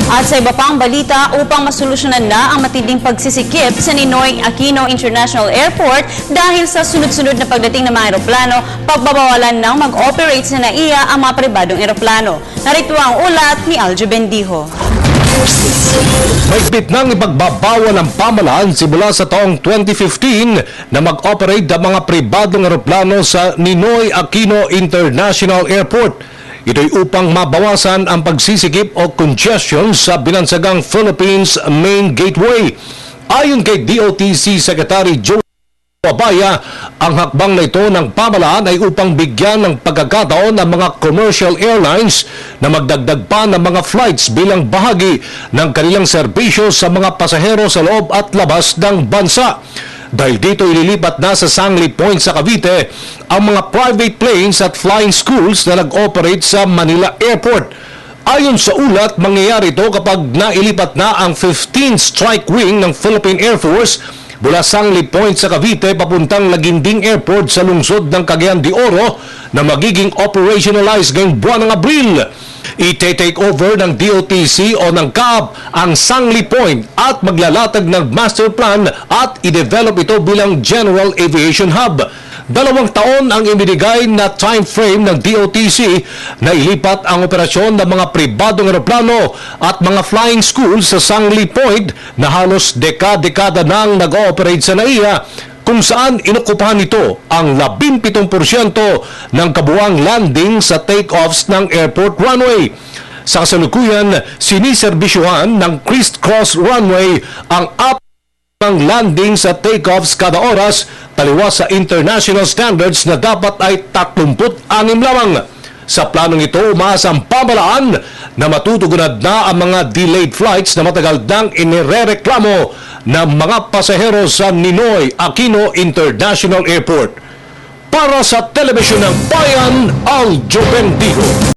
At sa iba pang balita, upang masolusyonan na ang matinding pagsisikip sa Ninoy Aquino International Airport dahil sa sunod-sunod na pagdating ng mga eroplano, pagbabawalan ng mag-operate sa NAIA ang mga pribadong eroplano. Narito ang ulat ni Aljo Bendijo. Mahigpit nang ipagbabawal ng pamahalaan simula sa taong 2015 na mag-operate ang mga pribadong eroplano sa Ninoy Aquino International Airport. Ito'y upang mabawasan ang pagsisikip o congestion sa binansagang Philippines Main Gateway. Ayon kay DOTC Secretary Joe Abaya, ang hakbang na ito ng pamahalaan ay upang bigyan ng pagkakataon ang mga commercial airlines na magdagdag pa ng mga flights bilang bahagi ng kanilang serbisyo sa mga pasahero sa loob at labas ng bansa. Dahil dito ililipat na sa Sangli Point sa Cavite ang mga private planes at flying schools na nag-operate sa Manila Airport. Ayon sa ulat, mangyayari ito kapag nailipat na ang 15th Strike Wing ng Philippine Air Force mula Sangli Point sa Cavite papuntang Laginding Airport sa lungsod ng Cagayan de Oro na magiging operationalized ngayong buwan ng Abril. Ite-take over ng DOTC o ng CAAP ang Sangli Point at maglalatag ng master plan at i-develop ito bilang General Aviation Hub. 2 taon ang ibinigay na time frame ng DOTC na ilipat ang operasyon ng mga pribadong eroplano at mga flying schools sa Sangli Point na halos dekada nang nag-ooperate sa NAIA, kung saan inokupahan nito ang 17% ng kabuuang landing sa take-offs ng airport runway. Sa kasalukuyan, siniserbisyuhan ng crisscross runway ang ng landing sa take-offs kada oras taliwas sa international standards na dapat ay 36 lamang. Sa planong ito, umaasa ang pamahalaan na matutugunad na ang mga delayed flights na matagal nang inirereklamo ng mga pasahero sa Ninoy Aquino International Airport. Para sa Telebisyon ng Bayan, Aljo Bendijo.